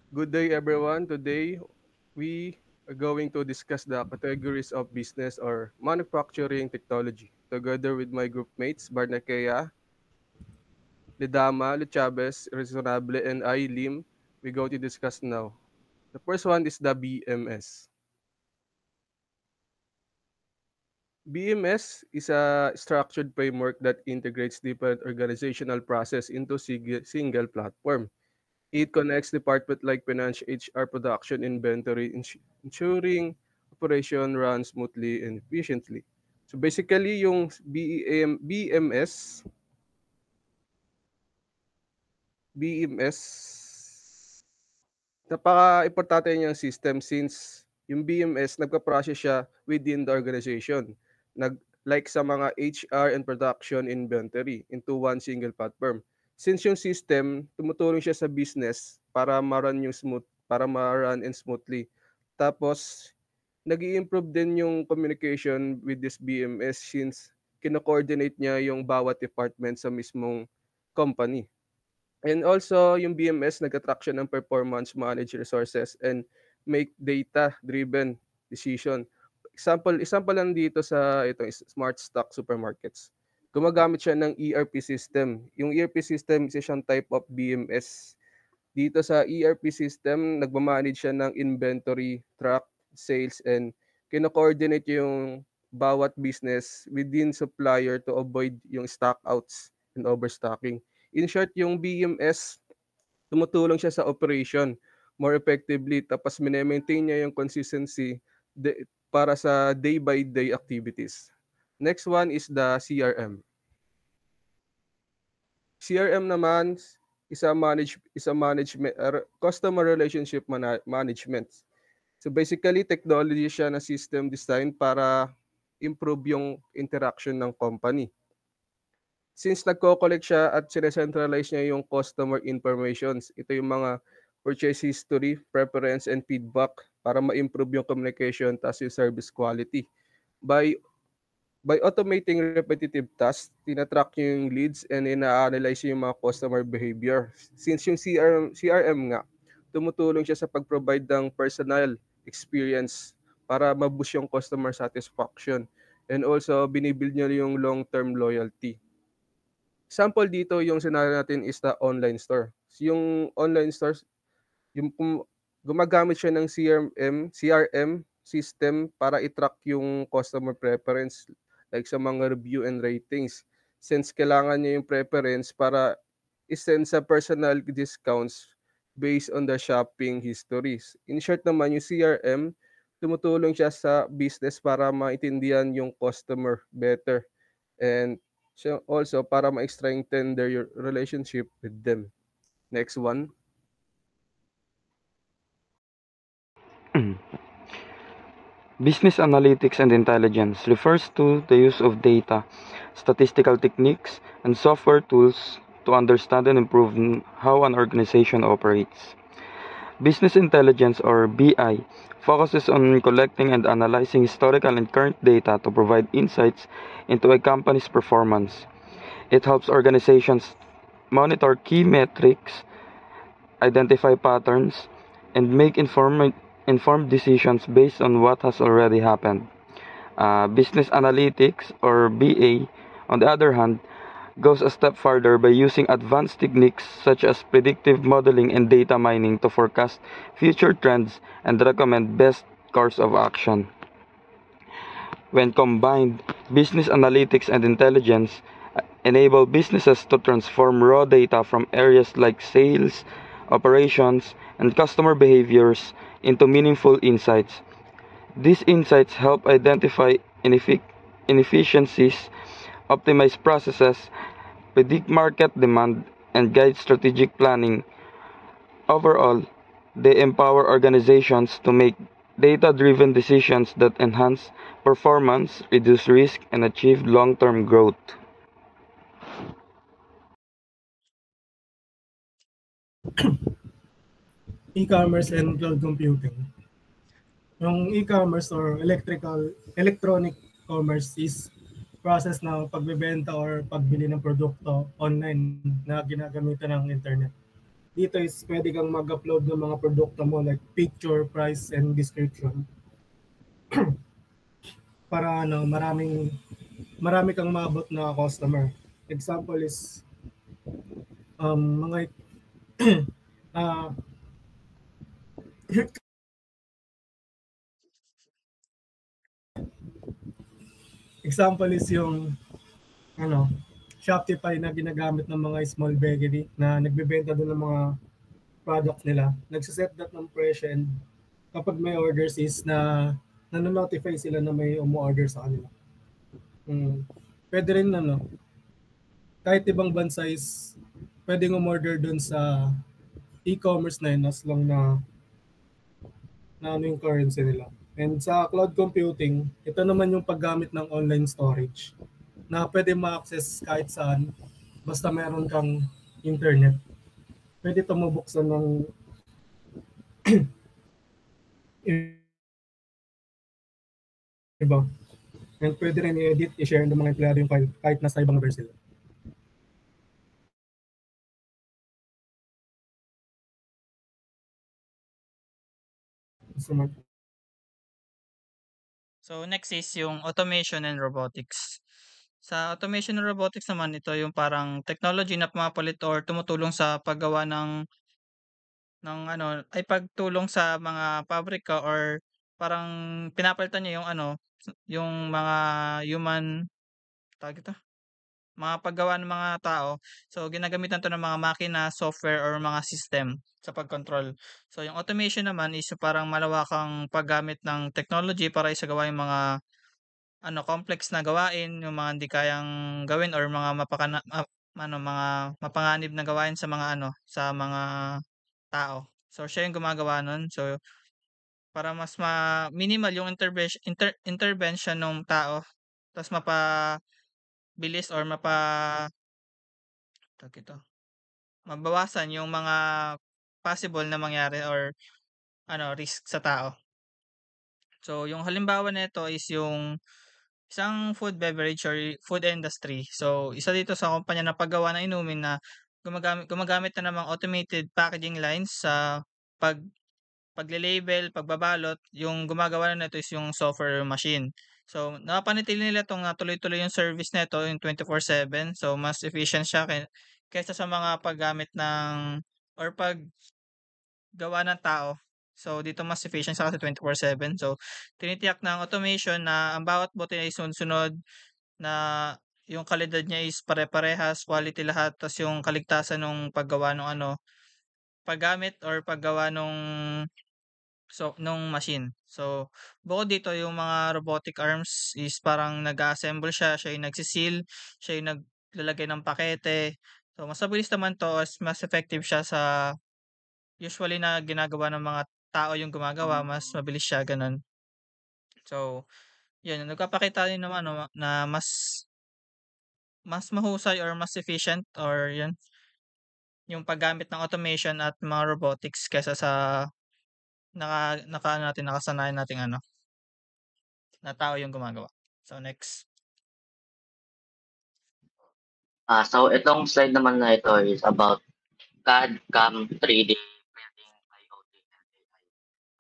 Good day, everyone. Today, we are going to discuss the categories of business or manufacturing technology. Together with my group mates, Barnakea, Lidama, Luchabes, Resonable, and I, Lim, we go to discuss now. The first one is the BMS. BMS is a structured framework that integrates different organizational process into single platform. It connects department like finance, HR, production, inventory, ensuring operation runs smoothly and efficiently. So basically, yung BMS, napaka-importante niyang system since yung BMS, nagpa-process siya within the organization. Like sa mga HR and production inventory into one single platform. Since yung system, tumutulong siya sa business para ma-run and smoothly. Tapos, nag improve din yung communication with this BMS since kino-coordinate niya yung bawat department sa mismong company. And also, yung BMS nag-attract siya ng performance, manage resources, and make data-driven decision. Example lang dito sa Smart Stock Supermarkets. Gumagamit siya ng ERP system. Yung ERP system is siyang type of BMS. Dito sa ERP system, nagmamanage siya ng inventory, track, sales, and kino-coordinate yung bawat business within supplier to avoid yung stockouts and overstocking. In short, yung BMS, tumutulong siya sa operation more effectively tapos mine-maintain niya yung consistency para sa day-by-day activities. Next one is the CRM. CRM naman is a management customer relationship management. So basically technology siya na system design para improve yung interaction ng company. Since nagko-collect siya at sine-centralize niya yung customer informations, ito yung mga purchase history, preference, and feedback para ma-improve yung communication tas yung service quality. By by automating repetitive tasks, tina-track niyo yung leads and ina-analyze yung mga customer behavior. Since yung CRM nga, tumutulong siya sa pag-provide ng personal experience para ma-boost yung customer satisfaction. And also, binibuild niya yung long-term loyalty. Sample dito yung scenario natin is the online store. Yung online stores, gumagamit siya ng CRM system para i-track yung customer preference like sa mga review and ratings. Since kailangan niya yung preference para i-send sa personal discounts based on the shopping histories. In short naman, yung CRM, tumutulong siya sa business para maintindihan yung customer better. And so also para ma-strengthen their relationship with them. Next one. Business analytics and intelligence refers to the use of data, statistical techniques, and software tools to understand and improve how an organization operates. Business intelligence, or BI, focuses on collecting and analyzing historical and current data to provide insights into a company's performance. It helps organizations monitor key metrics, identify patterns, and make informed decisions based on what has already happened. Business analytics, or BA, on the other hand, goes a step further by using advanced techniques such as predictive modeling and data mining to forecast future trends and recommend best course of action. When combined, business analytics and intelligence enable businesses to transform raw data from areas like sales, operations, and customer behaviors into meaningful insights. These insights help identify inefficiencies, optimize processes, predict market demand, and guide strategic planning. Overall, they empower organizations to make data-driven decisions that enhance performance, reduce risk, and achieve long-term growth. E-commerce and cloud computing. Yung e-commerce or electronic commerce is process ng pagbebenta or pagbili ng produkto online na ginagamitan ng internet. dito is pwede kang mag-upload ng mga produkto mo like picture, price, and description para marami kang maabot na customer. Example is mga uh, example is yung ano, Shopify na ginagamit ng mga small bakery na nagbebenta doon ng mga products nila. Nagsiset that ng presyo, and kapag may orders is nanonotify sila na may umu-order sa kanila. Pwede rin kahit ibang bansa is pwedeng umorder doon sa e-commerce na yun as long na ano yung currency nila. And sa cloud computing, ito naman yung paggamit ng online storage na pwede ma-access kahit saan basta meron kang internet. Pwede ito mabuksan ng iba. And pwede rin i-edit, i-share ng mga empleyado yung kahit nasa ibang lugar sila. So next is yung automation and robotics. Sa automation and robotics naman, ito yung parang technology na pumapalit or tumutulong sa paggawa ng pagtulong sa mga pabrika or parang pinapalitan niya yung yung mga human, tawag ito, mga paggawa ng mga tao. So ginagamitan 'to ng mga makina, software or mga system sa pag-control. So yung automation naman is yung parang malawakang paggamit ng technology para isagawa yung mga complex na gawain, yung mga hindi kayang gawin or mga mga mapanganib na gawain sa mga sa mga tao. So siya yung gumagawa nun. So para mas minimal yung intervention ng tao, ta's mapabilis or tawag dito, mabawasan yung mga possible na mangyari or risk sa tao. So yung halimbawa nito is yung isang food beverage or food industry. So isa dito sa kumpanya na paggawa ng inumin na gumagamit na ng mga automated packaging lines sa pagle-label, pagbabalot. Yung gumagawa na nito is yung software machine. So napapanatili nila 'tong tuloy-tuloy yung service nito yung 24/7. So mas efficient siya kaysa sa mga paggamit ng or paggawa ng tao. So dito mas efficient siya kasi 24/7. So tinitiyak ng automation na ang bawat bote ay sunod-sunod, na yung kalidad niya is pare-parehas, quality lahat, tas yung kaligtasan ng paggawa ng paggamit or paggawa nung machine. So bukod dito yung mga robotic arms is parang nag-a-assemble siya yung nagse-seal, siya yung naglalagay ng pakete. So mas mabilis naman 'to, mas effective siya sa usually na ginagawa ng mga tao yung gumagawa, mas mabilis siya, gano'n. So, yun nagpapakita rin naman na mas mahusay or mas efficient or yun, yung paggamit ng automation at mga robotics kaysa sa nakasanayan nating na tao yung gumagawa. So next. So itong slide naman na ito is about CAD, CAM, 3D printing, IoT, and AI.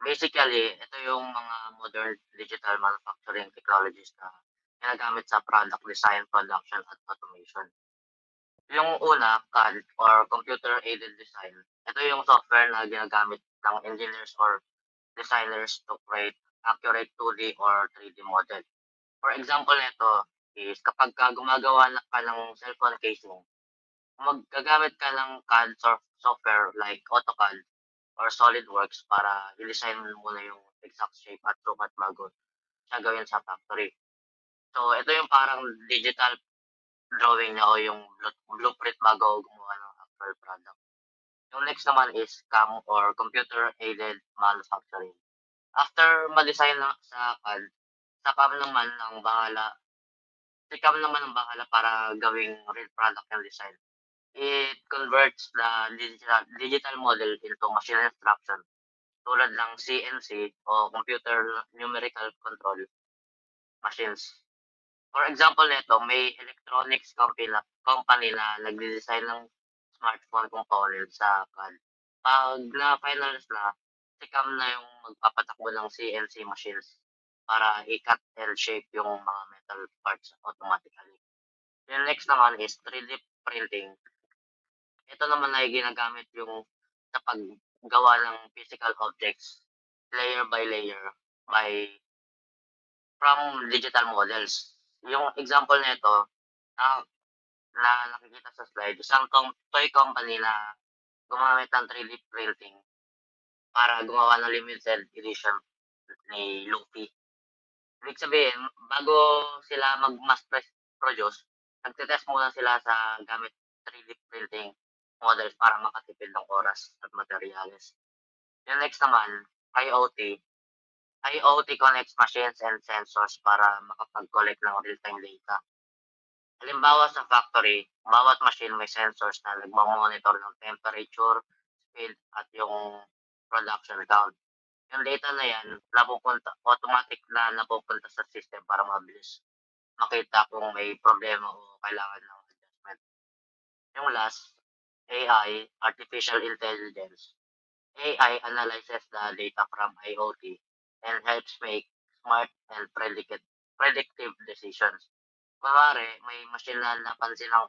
Basically, ito yung mga modern digital manufacturing technologies na ginagamit sa product design, production, at automation. Yung una, CAD or Computer Aided Design. Ito yung software na ginagamit ng engineers or designers to create accurate 2D or 3D model. For example nito is kapag gumagawa ka ng cellphone casing, magagamit ka ng CAD software like AutoCAD or SolidWorks para i-design mo na yung exact shape at sukat bago siya gawin sa factory. So, ito yung parang digital drawing niya o yung blueprint bago gumawa ng actual product. Yung next naman is CAM or Computer Aided Manufacturing. After ma-design na sa CAD, sa CAM naman ang bahala para gawing real product yung design. It converts the digital model into machine instruction tulad ng CNC o Computer Numerical Control Machines. For example nito, may electronics company na nagde-design ng smartphone components sa CAD. Pag na-finalize na, si CAM na yung magpapatakbo ng CNC machines para i-cut and shape yung mga metal parts automatically. Yung next naman is 3D printing. Ito naman ay ginagamit yung sa paggawa ng physical objects layer by layer from digital models. Yung example nito na nakikita sa slide, isang toy company na gumamit ng 3D printing para gumawa ng limited edition ni Luffy. Ibig sabihin, bago sila mag-mass produce, nagte-test muna sila sa gamit 3D printing models para makatipid ng oras at materyales. Yung next naman, IoT. IoT connects machines and sensors para makapag-collect ng real-time data. Halimbawa sa factory, bawat machine may sensors na nagmamonitor ng temperature, speed, at yung production count. Yung data na yan, automatic na napupunta sa system para mabilis makita kung may problema o kailangan ng adjustment. Yung last, AI, Artificial Intelligence. AI analyzes the data from IoT and helps make smart and predictive decisions. Kunwari, may machine na napansin ng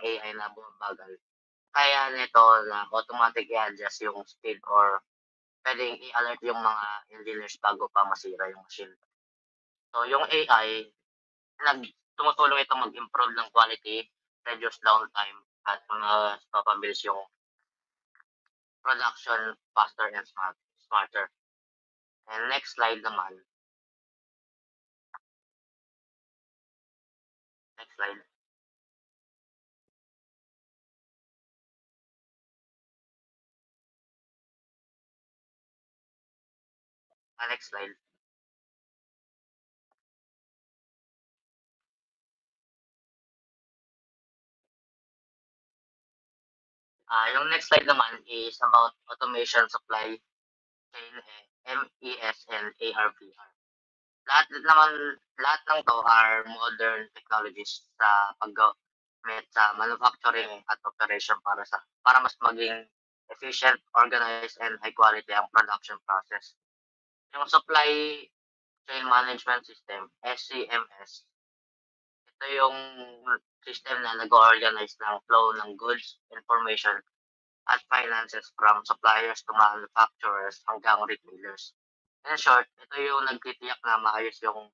AI na bumabagal. Kaya nito na automatic i-adjust yung speed or pwedeng i-alert yung mga engineers bago pa masira yung machine. So, yung AI, tumutulong ito mag-improve ng quality, reduce downtime, at mapabilis yung production faster and smarter. And next slide naman. Next slide. Next slide. Yung next slide naman is about automation supply chain, MES, and AR/VR. Lahat ng to are modern technologies sa paggamit sa manufacturing at operation para mas maging efficient, organized, and high quality ang production process. Yung supply chain management system, SCMS, ito yung system na nag-organize ng flow ng goods, information, at finances from suppliers to manufacturers hanggang retailers. In short, ito yung nagtitiyak na maayos yung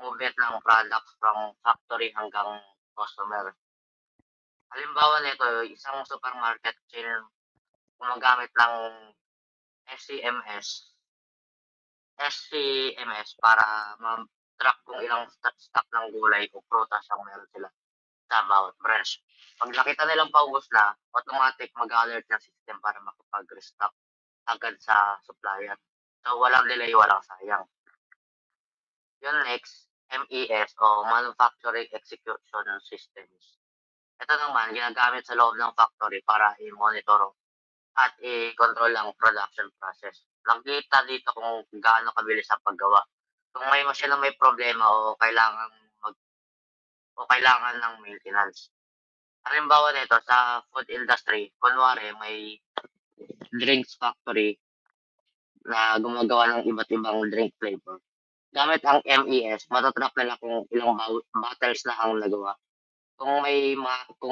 movement ng products from factory hanggang customer. Halimbawa nito, isang supermarket chain gumagamit ng SCMS para ma-track kung ilang stock ng gulay o prutas ang meron sila sa bawat branch. Pag nakita nilang paubos na, automatic mag-alert ng system para makapag-restock agad sa supplier. So, walang delay, walang sayang. Yung next, MES o Manufacturing Execution Systems. Ito naman, ginagamit sa loob ng factory para i-monitor at i-control ang production process. Nakikita dito kung gaano kabilis ang paggawa. Kung may machine na may problema o kailangan ng maintenance. Halimbawa nito sa food industry, kunwari may drinks factory na gumagawa ng iba't ibang drink flavor. Gamit ang MES, matatrack nila kung ilang bottles na ang nagawa. Kung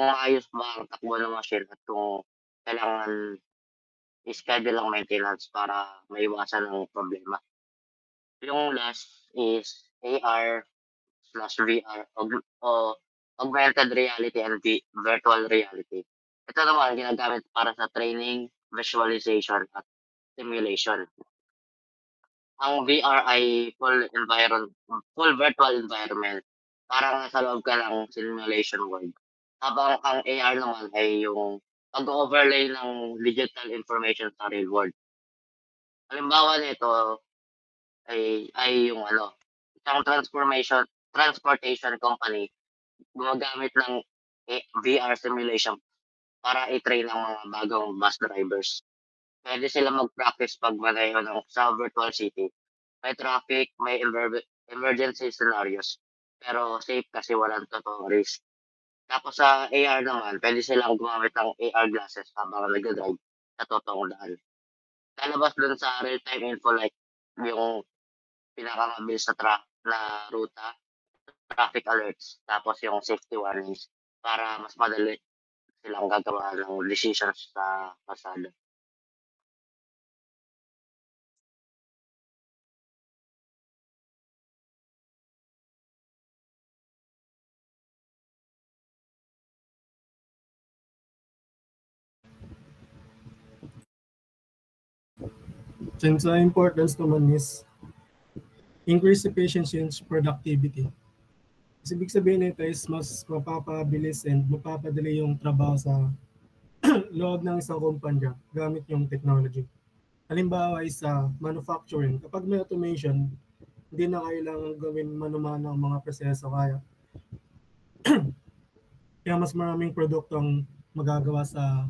maayos ba ang takbo ng machine at kung kailangan i-schedule ang maintenance para maiwasan ang problema. Yung last is AR/VR o augmented reality and virtual reality. Ito naman ginagamit para sa training, visualization, at simulation. Ang VR ay full virtual environment. Parang nasa loob ka ng simulation world. Habang ang AR naman ay yung pag-overlay ng digital information sa real world. Halimbawa nito ay yung isang transportation company gumagamit ng VR simulation para i-train ang mga bagong bus drivers. Pwede sila mag-practice pagmaneho sa virtual city. May traffic, may emergency scenarios, pero safe kasi walang totoong risk. Tapos sa AR naman, pwede silang gumamit ng AR glasses habang nag-drive sa totoong daan. Lalabas dun sa real-time info like yung pinakamabilis na ruta, traffic alerts, tapos yung safety warnings para mas madali silang gagawa ng decisions sa kalsada. And sa importance naman is increase efficiency and productivity. Kasi ibig sabihin nito is mas mapapabilis and mapapadali yung trabaho sa loob ng isang kumpanya gamit yung technology. Halimbawa is sa manufacturing. Kapag may automation, hindi na kailangan gawin mano-mano ang mga proseso kaya mas maraming produkto ang magagawa sa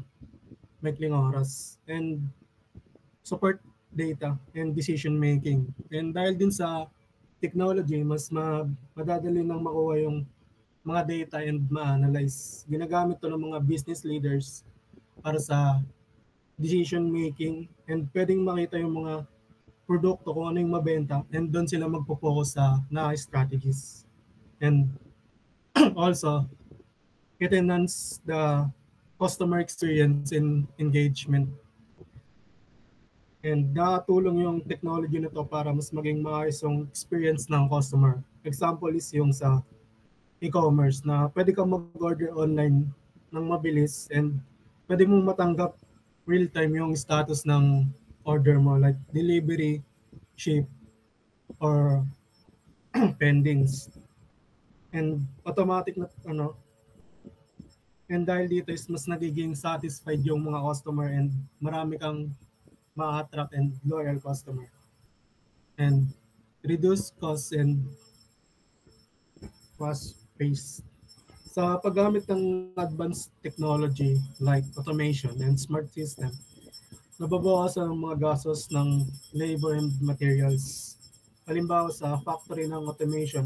maikling oras. And support data and decision making. And dahil din sa technology, mas madadali nang makuha yung mga data and ma-analyze. Ginagamit to ng mga business leaders para sa decision making and pwedeng makita yung mga produkto kung ano yung mabenta and doon sila magpo-focus sa strategies. And also, it enhance the customer experience and engagement. And nakatulong yung technology na to para mas maging maayos yung experience ng customer. Example is yung sa e-commerce na pwede kang mag-order online ng mabilis and pwede mong matanggap real-time yung status ng order mo like delivery, ship, or pendings. And automatic na and dahil dito is mas nagiging satisfied yung mga customer and marami kang ma-attract and loyal customer. And reduce costs and fast pace. Sa paggamit ng advanced technology like automation and smart system, nababawasan ang mga gastos ng labor and materials. Halimbawa sa factory ng automation,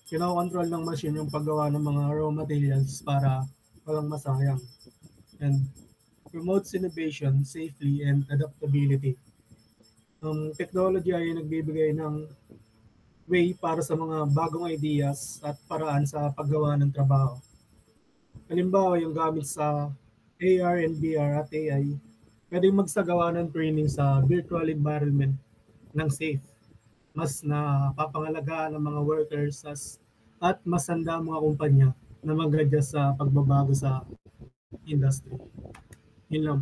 kinokontrol ng machine yung paggawa ng mga raw materials para walang masayang. And promotes innovation safely and adaptability. Technology ay nagbibigay ng way para sa mga bagong ideas at paraan sa paggawa ng trabaho. Halimbawa, yung gamit sa AR and VR at AI, pwedeng magsagawa ng training sa virtual environment ng safe. Mas napapangalagaan ng mga workers at mas handa ang mga kumpanya na mag-adjust sa pagbabago sa industry. Yun lang.